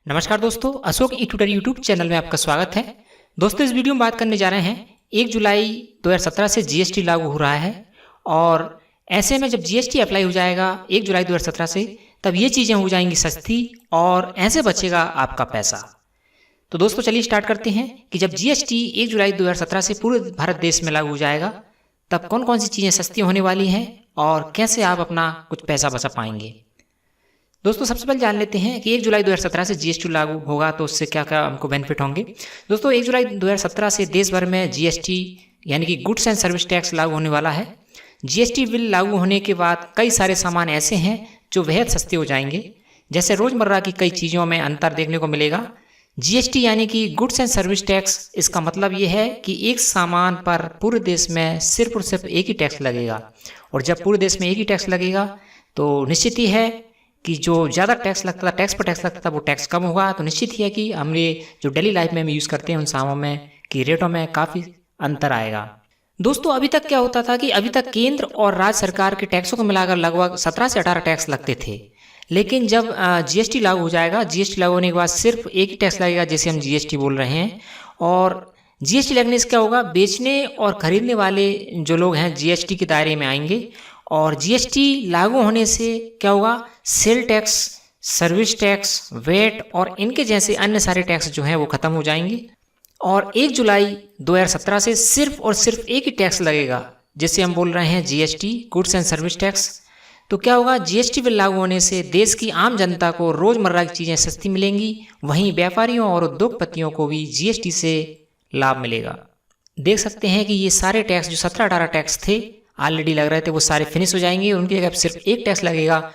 नमस्कार दोस्तों, अशोक ई tutor YouTube channel में आपका स्वागत है। दोस्तों, इस वीडियो में बात करने जा रहे हैं 1 जुलाई 2017 से जीएसटी लागू हो रहा है और ऐसे में जब जीएसटी अप्लाई हो जाएगा 1 जुलाई 2017 से, तब ये चीज़ें हो जाएंगी सस्ती और ऐसे बचेगा आपका पैसा। तो दोस्तों चलिए स्टार्ट करते हैं कि जब जीएसटी 1 जुलाई 2017 से पूरे भारत देश में लागू हो जाएगा तब कौन कौन सी चीज़ें सस्ती होने वाली हैं और कैसे आप अपना कुछ पैसा बचा पाएंगे। दोस्तों सबसे पहले जान लेते हैं कि 1 जुलाई 2017 से जीएसटी लागू होगा तो उससे क्या क्या हमको बेनिफिट होंगे। दोस्तों 1 जुलाई 2017 से देश भर में जीएसटी यानी कि गुड्स एंड सर्विस टैक्स लागू होने वाला है। जीएसटी बिल लागू होने के बाद कई सारे सामान ऐसे हैं जो बेहद सस्ते हो जाएंगे, जैसे रोज़मर्रा की कई चीज़ों में अंतर देखने को मिलेगा। जीएसटी यानी कि गुड्स एंड सर्विस टैक्स, इसका मतलब ये है कि एक सामान पर पूरे देश में सिर्फ और सिर्फ एक ही टैक्स लगेगा, और जब पूरे देश में एक ही टैक्स लगेगा तो निश्चित ही है कि जो ज़्यादा टैक्स लगता था, टैक्स पर टैक्स लगता था, वो टैक्स कम होगा। तो निश्चित ही है कि हम ये जो डेली लाइफ में हम यूज़ करते हैं उन सामानों में कि रेटों में काफ़ी अंतर आएगा। दोस्तों अभी तक क्या होता था कि अभी तक केंद्र और राज्य सरकार के टैक्सों को मिलाकर लगभग 17 से 18 टैक्स लगते थे, लेकिन जब जीएसटी लागू हो जाएगा, जीएसटी लागू होने के बाद सिर्फ एक ही टैक्स लगेगा जिसे हम जीएसटी बोल रहे हैं। और जीएसटी लगने से क्या होगा, बेचने और खरीदने वाले जो लोग हैं जीएसटी के दायरे में आएंगे, और जीएसटी लागू होने से क्या होगा, sale tax, service tax, VAT और इनके जैसे अन्य सारे टैक्स जो हैं वो खत्म हो जाएंगे। और 1 जुलाई 2017 से सिर्फ और सिर्फ एक ही टैक्स लगेगा जिसे हम बोल रहे हैं GST, goods and service tax. तो क्या होगा, जीएसटी बिल लागू होने से देश की आम जनता को रोज़मर्रा की चीज़ें सस्ती मिलेंगी, वहीं व्यापारियों और उद्योगपतियों को भी जीएसटी से लाभ मिलेगा। देख सकते हैं कि ये सारे टैक्स जो 17-18 टैक्स थे ऑलरेडी लग रहे थे वो सारे फिनिश हो जाएंगे, उनकी जगह सिर्फ एक टैक्स लगेगा।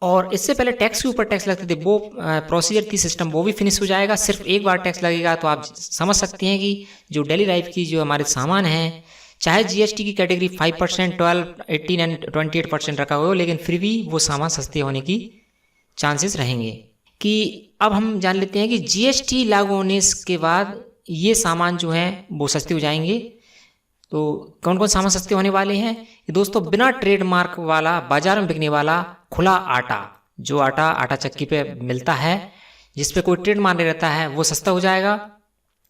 और इससे पहले टैक्स के ऊपर टैक्स लगते थे, वो प्रोसीजर थी सिस्टम, वो भी फिनिश हो जाएगा, सिर्फ एक बार टैक्स लगेगा। तो आप समझ सकते हैं कि जो डेली लाइफ की जो हमारे सामान हैं, चाहे जीएसटी की कैटेगरी 5%, 12, 18 एंड 28% रखा हो, लेकिन फिर भी वो सामान सस्ते होने की चांसेस रहेंगे। कि अब हम जान लेते हैं कि जीएसटी लागू होने के बाद ये सामान जो हैं वो सस्ते हो जाएंगे। तो कौन कौन सामान सस्ते होने वाले हैं कि दोस्तों, बिना ट्रेडमार्क वाला बाजार में बिकने वाला खुला आटा, जो आटा चक्की पे मिलता है जिस पे कोई ट्रेडमार्क नहीं रहता है, वो सस्ता हो जाएगा।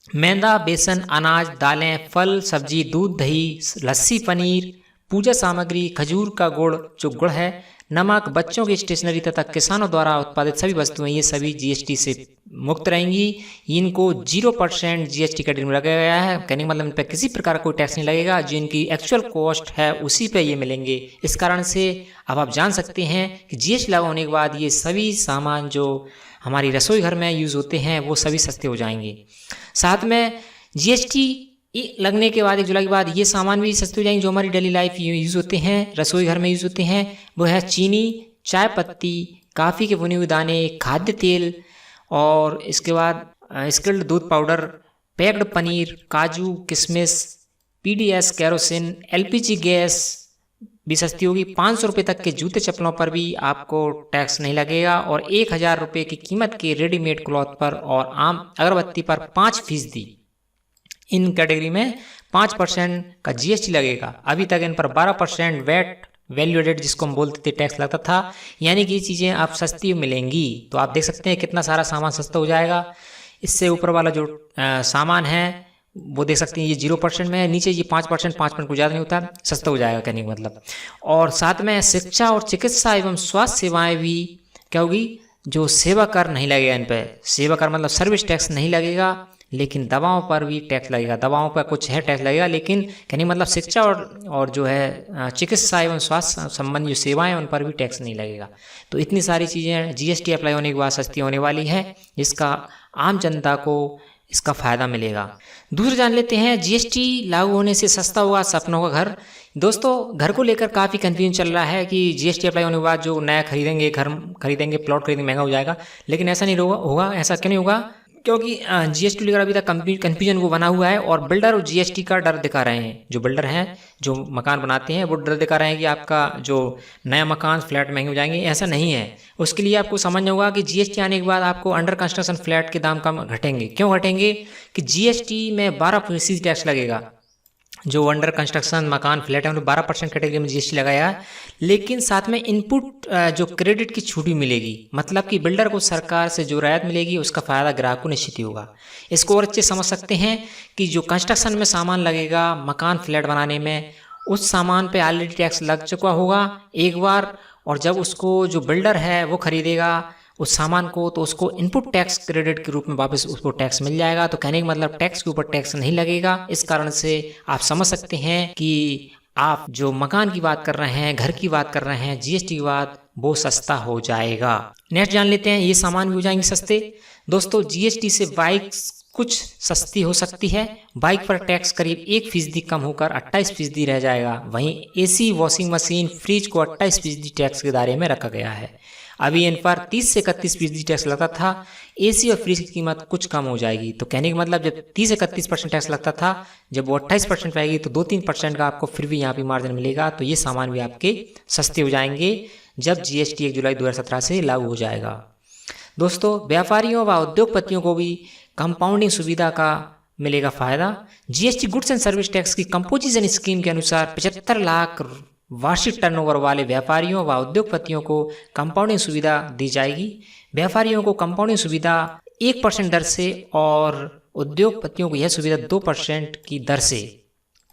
मैदा, बेसन, अनाज, दालें, फल, सब्जी, दूध, दही, लस्सी, पनीर, पूजा सामग्री, खजूर का गुड़, जो गुड़ है, नमक, बच्चों की स्टेशनरी तथा किसानों द्वारा उत्पादित सभी वस्तुएं, ये सभी जीएसटी से मुक्त रहेंगी। इनको 0% जीएसटी कैटेगरी में लगाया गया है, कहने का मतलब इन पर किसी प्रकार का कोई टैक्स नहीं लगेगा, जो इनकी एक्चुअल कॉस्ट है उसी पे ये मिलेंगे। इस कारण से अब आप जान सकते हैं कि जीएसटी लागू होने के बाद ये सभी सामान जो हमारी रसोई घर में यूज़ होते हैं वो सभी सस्ते हो जाएंगे। साथ में जीएसटी लगने के बाद 1 जुलाई के बाद ये सामान भी सस्ते हो जाएंगे जो हमारी डेली लाइफ यूज़ होते हैं, रसोई घर में यूज़ होते हैं। वो है चीनी, चाय पत्ती, काफ़ी के भुने हुए दाने, खाद्य तेल, और इसके बाद स्किल्ड दूध पाउडर, पैक्ड पनीर, काजू, किशमिश, पीडीएस, केरोसिन, एलपीजी गैस भी सस्ती होगी। 500 रुपये तक के जूते चप्पलों पर भी आपको टैक्स नहीं लगेगा, और 1000 रुपये की कीमत के रेडीमेड क्लॉथ पर और आम अगरबत्ती पर 5%, इन कैटेगरी में 5% का जीएसटी लगेगा। अभी तक इन पर 12% वेट, वैल्यू एडेड जिसको हम बोलते थे, टैक्स लगता था। यानी कि ये चीज़ें आप सस्ती मिलेंगी। तो आप देख सकते हैं कितना सारा सामान सस्ता हो जाएगा। इससे ऊपर वाला जो सामान है वो देख सकते हैं ये 0% में है, नीचे ये 5%, 5% कुछ ज़्यादा नहीं होता, सस्ता हो जाएगा कहने का मतलब। और साथ में शिक्षा और चिकित्सा एवं स्वास्थ्य सेवाएं भी क्या होगी, जो सेवा कर नहीं लगेगा इन पर। सेवा कर मतलब सर्विस टैक्स नहीं लगेगा, लेकिन दवाओं पर भी टैक्स लगेगा। दवाओं पर कुछ है टैक्स लगेगा, लेकिन कहने मतलब शिक्षा और जो है चिकित्सा एवं स्वास्थ्य संबंधी जो सेवाएं उन पर भी टैक्स नहीं लगेगा। तो इतनी सारी चीज़ें जीएसटी अप्लाई होने के बाद सस्ती होने वाली है, जिसका आम जनता को इसका फ़ायदा मिलेगा। दूसरा जान लेते हैं, जीएसटी लागू होने से सस्ता होगा सपनों का घर। दोस्तों घर को लेकर काफ़ी कंफ्यूजन चल रहा है कि जीएसटी अप्लाई होने के बाद जो नया खरीदेंगे, घर खरीदेंगे, प्लॉट खरीदेंगे, महंगा हो जाएगा। लेकिन ऐसा नहीं होगा। ऐसा क्यों नहीं होगा, क्योंकि जीएसटी लेकर अभी तक कंफ्यूजन वो बना हुआ है, और बिल्डर और जीएसटी का डर दिखा रहे हैं। जो बिल्डर हैं, जो मकान बनाते हैं, वो डर दिखा रहे हैं कि आपका जो नया मकान, फ्लैट महंगे हो जाएंगे। ऐसा नहीं है। उसके लिए आपको समझना होगा कि जीएसटी आने के बाद आपको अंडर कंस्ट्रक्शन फ्लैट के दाम कम घटेंगे। क्यों घटेंगे कि जीएसटी में 12% टैक्स लगेगा, जो अंडर कंस्ट्रक्शन मकान फ्लैट है उन्हें 12% कैटेगरी में जीएसटी लगाया है, लेकिन साथ में इनपुट जो क्रेडिट की छूट भी मिलेगी। मतलब कि बिल्डर को सरकार से जो राहत मिलेगी उसका फ़ायदा ग्राहक को निश्चित ही होगा। इसको और अच्छे समझ सकते हैं कि जो कंस्ट्रक्शन में सामान लगेगा मकान फ्लैट बनाने में, उस सामान पे ऑलरेडी टैक्स लग चुका होगा एक बार, और जब उसको जो बिल्डर है वो खरीदेगा उस सामान को, तो उसको इनपुट टैक्स क्रेडिट के रूप में वापस उसको टैक्स मिल जाएगा। तो कहने का मतलब टैक्स के ऊपर टैक्स नहीं लगेगा। इस कारण से आप समझ सकते हैं कि आप जो मकान की बात कर रहे हैं, घर की बात कर रहे हैं, जीएसटी की बात, वो सस्ता हो जाएगा। नेक्स्ट जान लेते हैं, ये सामान भी हो जाएंगे सस्ते। दोस्तों जीएसटी से बाइक कुछ सस्ती हो सकती है। बाइक पर टैक्स करीब 1% कम होकर 28% रह जाएगा। वहीं एसी, वॉशिंग मशीन, फ्रिज को 28% टैक्स के दायरे में रखा गया है। अभी इन पर 30 से 31% टैक्स लगता था। एसी और फ्रिज की कीमत कुछ कम हो जाएगी। तो कहने का मतलब जब 30 से 31% टैक्स लगता था, जब वो 28% आएगी तो 2-3% का आपको फिर भी यहाँ पे मार्जिन मिलेगा। तो ये सामान भी आपके सस्ते हो जाएंगे जब जीएसटी 1 जुलाई 2017 से लागू हो जाएगा। दोस्तों व्यापारियों व उद्योगपतियों को भी कंपाउंडिंग सुविधा का मिलेगा फायदा। GST goods and service tax की कंपोजिशन स्कीम के अनुसार 75 लाख वार्षिक टर्नओवर वाले व्यापारियों व उद्योगपतियों को कंपाउंडिंग सुविधा दी जाएगी। व्यापारियों को कंपाउंडिंग सुविधा 1% दर से और उद्योगपतियों को यह सुविधा 2% की दर से,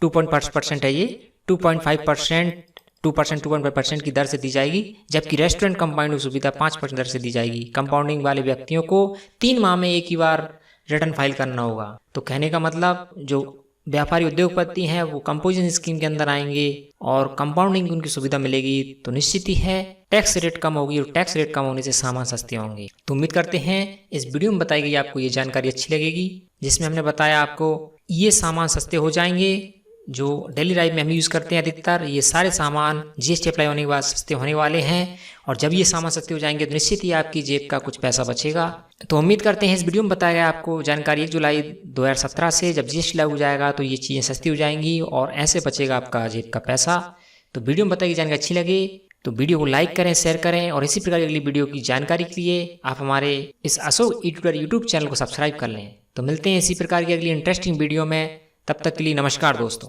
2.5% है ये, 2.5%, 2.5% की दर से दी जाएगी। जबकि रेस्टोरेंट कंपाउंडिंग सुविधा 5% दर से दी जाएगी। कंपाउंडिंग वाले व्यक्तियों को 3 माह में एक ही बार रिटर्न फाइल करना होगा। तो कहने का मतलब जो व्यापारी उद्योगपति हैं वो कंपोजिशन स्कीम के अंदर आएंगे और कंपाउंडिंग की उनकी सुविधा मिलेगी, तो निश्चित ही है टैक्स रेट कम होगी, और टैक्स रेट कम होने से सामान सस्ते होंगे। तो उम्मीद करते हैं इस वीडियो में बताई गई आपको ये जानकारी अच्छी लगेगी, जिसमें हमने बताया आपको ये सामान सस्ते हो जाएंगे जो डेली लाइफ में हम यूज़ करते हैं अधिकतर। ये सारे सामान जीएसटी अप्लाई होने के बाद सस्ते होने वाले हैं, और जब ये सामान सस्ते हो जाएंगे तो निश्चित ही आपकी जेब का कुछ पैसा बचेगा। तो उम्मीद करते हैं इस वीडियो में बताया गया आपको जानकारी 1 जुलाई 2017 से जब जीएसटी लागू हो जाएगा तो ये चीज़ें सस्ती हो जाएंगी और ऐसे बचेगा आपका जेब का पैसा। तो वीडियो में बताई गई जानकारी अच्छी लगे तो वीडियो को लाइक करें, शेयर करें, और इसी प्रकार की अगली वीडियो की जानकारी के लिए आप हमारे इस अशोक ई-ट्यूटर यूट्यूब चैनल को सब्सक्राइब कर लें। तो मिलते हैं इसी प्रकार की अगली इंटरेस्टिंग वीडियो में, तब तक के लिए नमस्कार दोस्तों।